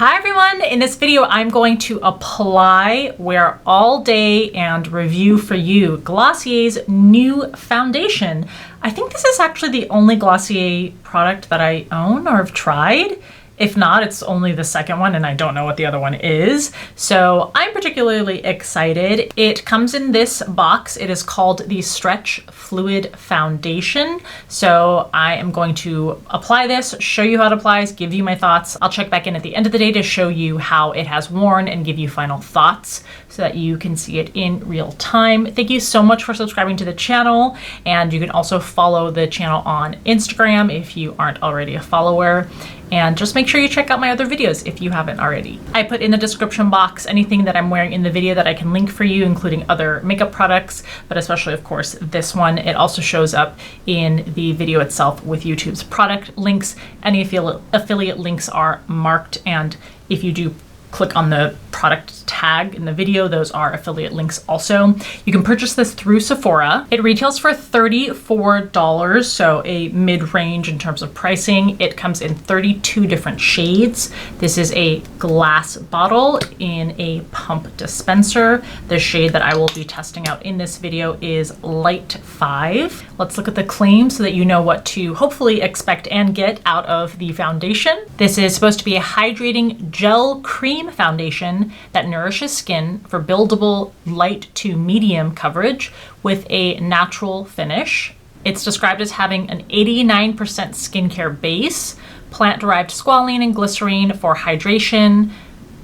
Hi everyone! In this video, I'm going to apply, wear all day, and review for you Glossier's new foundation. I think this is actually the only Glossier product that I own or have tried. If not, it's only the second one and I don't know what the other one is. So I'm particularly excited. It comes in this box. It is called the Stretch Fluid Foundation. So I am going to apply this, show you how it applies, give you my thoughts. I'll check back in at the end of the day to show you how it has worn and give you final thoughts so that you can see it in real time. Thank you so much for subscribing to the channel. And you can also follow the channel on Instagram if you aren't already a follower. And just make sure you check out my other videos if you haven't already. I put in the description box anything that I'm wearing in the video that I can link for you, including other makeup products, but especially, of course, this one. It also shows up in the video itself with YouTube's product links. Any affiliate links are marked, and if you do click on the product tag in the video, those are affiliate links also. You can purchase this through Sephora. It retails for $34, so a mid-range in terms of pricing. It comes in 32 different shades. This is a glass bottle in a pump dispenser. The shade that I will be testing out in this video is Light 5. Let's look at the claim so that you know what to hopefully expect and get out of the foundation. This is supposed to be a hydrating gel cream foundation that nourishes skin for buildable light to medium coverage with a natural finish. It's described as having an 89% skincare base, plant-derived squalene and glycerine for hydration,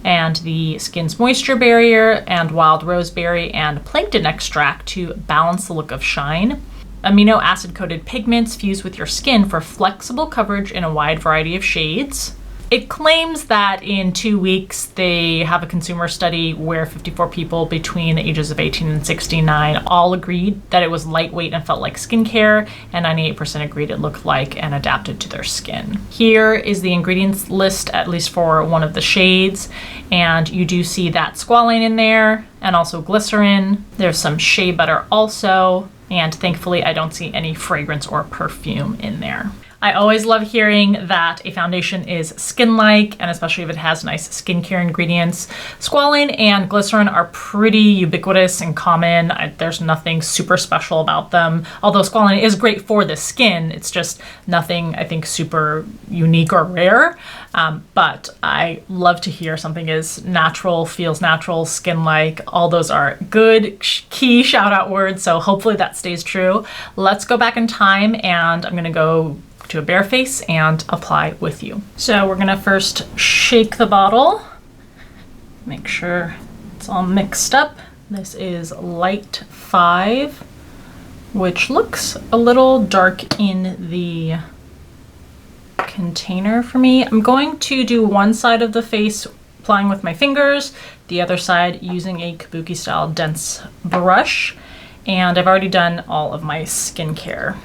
and the skin's moisture barrier, and wild roseberry and plankton extract to balance the look of shine. Amino acid-coated pigments fuse with your skin for flexible coverage in a wide variety of shades. It claims that in 2 weeks, they have a consumer study where 54 people between the ages of 18 and 69 all agreed that it was lightweight and felt like skincare, and 98% agreed it looked like and adapted to their skin. Here is the ingredients list, at least for one of the shades, and you do see that squalane in there, and also glycerin. There's some shea butter also, and thankfully I don't see any fragrance or perfume in there. I always love hearing that a foundation is skin-like, and especially if it has nice skincare ingredients. Squalane and glycerin are pretty ubiquitous and common. There's nothing super special about them. Although squalane is great for the skin, it's just nothing, I think, super unique or rare. But I love to hear something is natural, feels natural, skin-like. All those are good key shout-out words, so hopefully that stays true. Let's go back in time, and I'm gonna go to a bare face and apply with you. So we're gonna first shake the bottle, make sure it's all mixed up. This is Light 5, which looks a little dark in the container for me. I'm going to do one side of the face applying with my fingers, the other side using a kabuki style dense brush, and I've already done all of my skincare.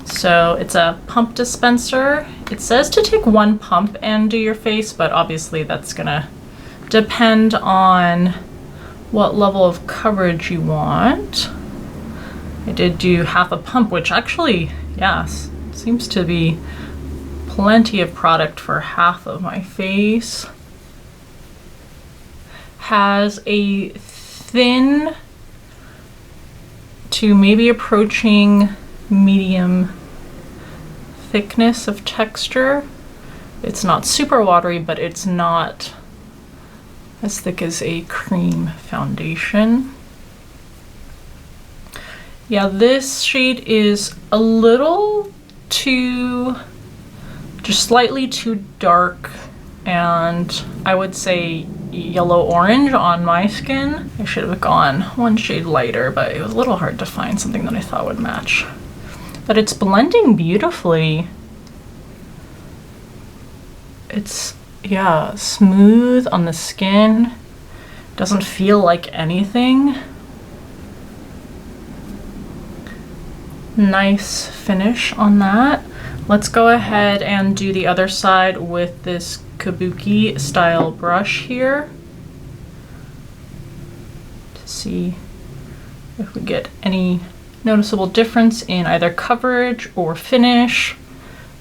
So it's a pump dispenser. It says to take one pump and do your face, but obviously that's gonna depend on what level of coverage you want. I did do half a pump, which actually, yes, seems to be plenty of product for half of my face. Has a thin to maybe approaching medium thickness of texture. It's not super watery, but it's not as thick as a cream foundation. Yeah, this shade is a little too, just slightly too dark, and I would say yellow-orange on my skin. I should have gone one shade lighter, but it was a little hard to find something that I thought would match. But it's blending beautifully. It's, yeah, smooth on the skin. Doesn't feel like anything. Nice finish on that. Let's go ahead and do the other side with this kabuki style brush here to see if we get any noticeable difference in either coverage or finish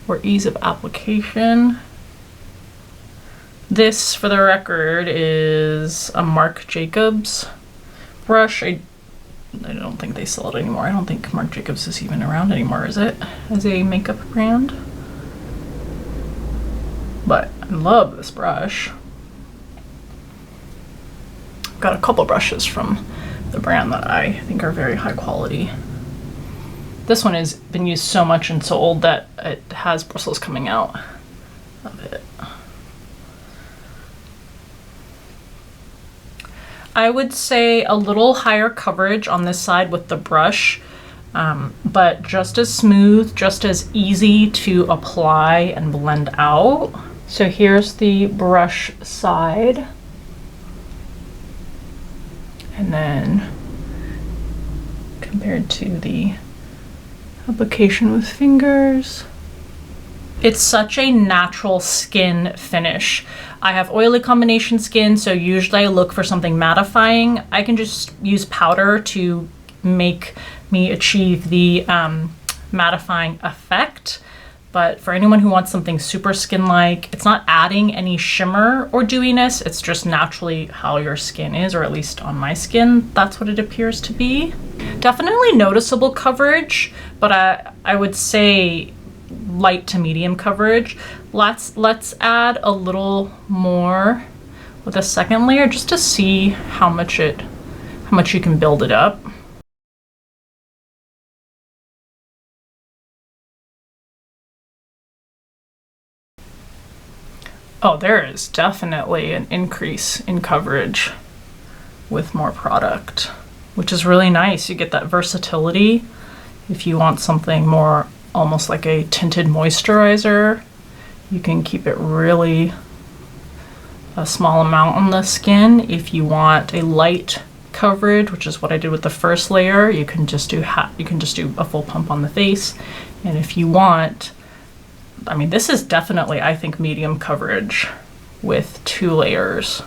or ease of application. This, for the record, is a Marc Jacobs brush. I don't think they sell it anymore. I don't think Marc Jacobs is even around anymore, is it? As a makeup brand. But I love this brush. I've got a couple brushes from the brand that I think are very high quality. This one has been used so much and so old that it has bristles coming out of it. I would say a little higher coverage on this side with the brush, but just as smooth, just as easy to apply and blend out. So here's the brush side. And then compared to the application with fingers. It's such a natural skin finish. I have oily combination skin, so usually I look for something mattifying. I can just use powder to make me achieve the mattifying effect. But for anyone who wants something super skin-like, it's not adding any shimmer or dewiness, it's just naturally how your skin is, or at least on my skin, that's what it appears to be. Definitely noticeable coverage, but I would say light to medium coverage. Let's add a little more with a second layer just to see how much you can build it up. Oh, there is definitely an increase in coverage with more product, which is really nice. You get that versatility. If you want something more almost like a tinted moisturizer, you can keep it really a small amount on the skin. If you want a light coverage, which is what I did with the first layer, you can just do a full pump on the face. And if you want, I mean, this is definitely, I think, medium coverage with 2 layers.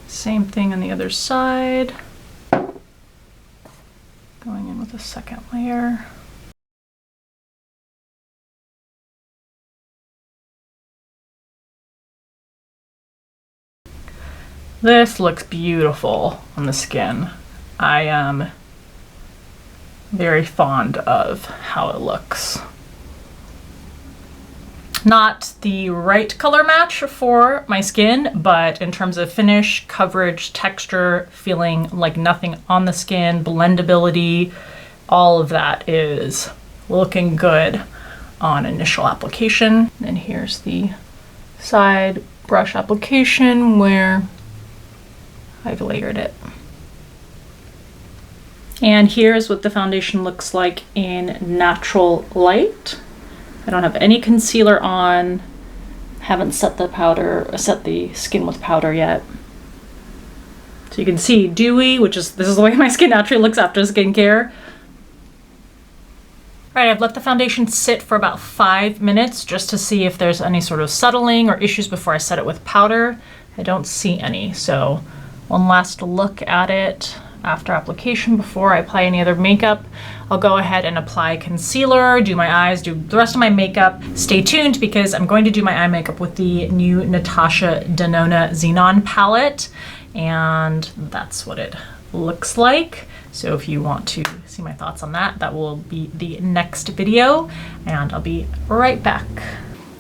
Same thing on the other side. Going in with a second layer. This looks beautiful on the skin. I am very fond of how it looks. Not the right color match for my skin, but in terms of finish, coverage, texture, feeling like nothing on the skin, blendability, all of that is looking good on initial application. And here's the side brush application where I've layered it. And here's what the foundation looks like in natural light. I don't have any concealer on, haven't set the skin with powder yet. So you can see dewy, this is the way my skin naturally looks after skincare. All right, I've let the foundation sit for about 5 minutes just to see if there's any sort of settling or issues before I set it with powder. I don't see any, so one last look at it after application before I apply any other makeup. I'll go ahead and apply concealer, do my eyes, do the rest of my makeup. Stay tuned because I'm going to do my eye makeup with the new Natasha Denona Xenon palette, and that's what it looks like. So if you want to see my thoughts on that, that will be the next video, and I'll be right back.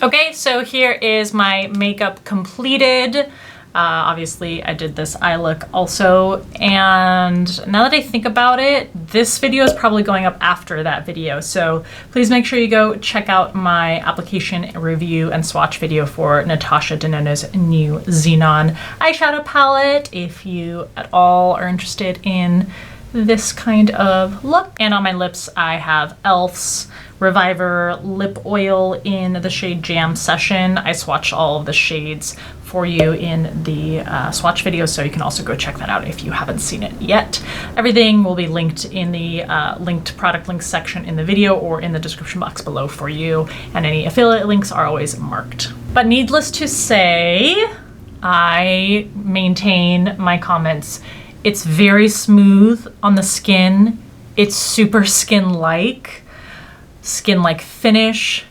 Okay, so here is my makeup completed. Obviously I did this eye look also, and now that I think about it, this video is probably going up after that video, so please make sure you go check out my application review and swatch video for Natasha Denona's new Xenon eyeshadow palette if you at all are interested in this kind of look. And on my lips I have e.l.f.'s Reviver lip oil in the shade Jam Session. I swatched all of the shades for you in the swatch video, so you can also go check that out if you haven't seen it yet. Everything will be linked in the linked product links section in the video or in the description box below for you, and any affiliate links are always marked. But needless to say, I maintain my comments. It's very smooth on the skin. It's super skin-like finish,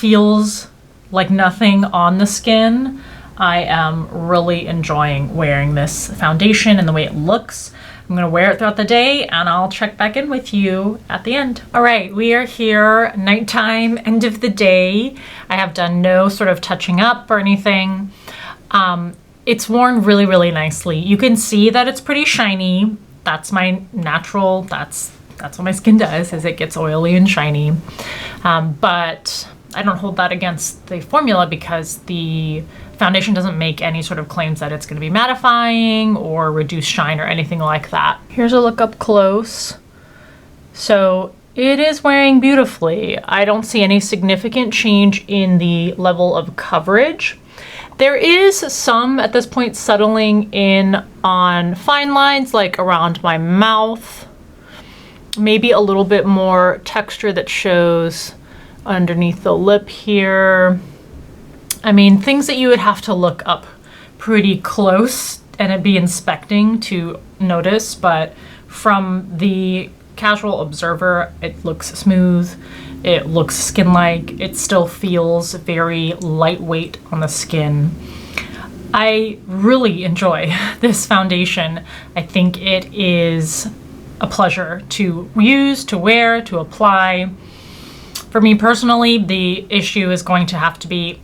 feels like nothing on the skin. I am really enjoying wearing this foundation and the way it looks. I'm gonna wear it throughout the day and I'll check back in with you at the end. All right, we are here, nighttime, end of the day. I have done no sort of touching up or anything. It's worn really, really nicely. You can see that it's pretty shiny. That's my natural, that's what my skin does, is it gets oily and shiny. But I don't hold that against the formula because the foundation doesn't make any sort of claims that it's going to be mattifying or reduce shine or anything like that. Here's a look up close. So it is wearing beautifully. I don't see any significant change in the level of coverage. There is some at this point settling in on fine lines like around my mouth. Maybe a little bit more texture that shows underneath the lip here. I mean, things that you would have to look up pretty close and be inspecting to notice, but from the casual observer, it looks smooth, it looks skin-like, it still feels very lightweight on the skin. I really enjoy this foundation. I think it is a pleasure to use, to wear, to apply. For me personally, the issue is going to have to be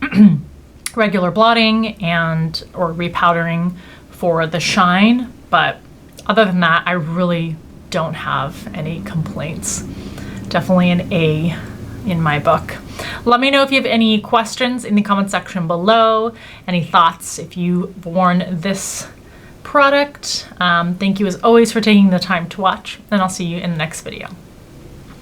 regular blotting or repowdering for the shine, but other than that, I really don't have any complaints. Definitely an A in my book. Let me know if you have any questions in the comment section below, any thoughts if you've worn this product. Thank you as always for taking the time to watch, and I'll see you in the next video.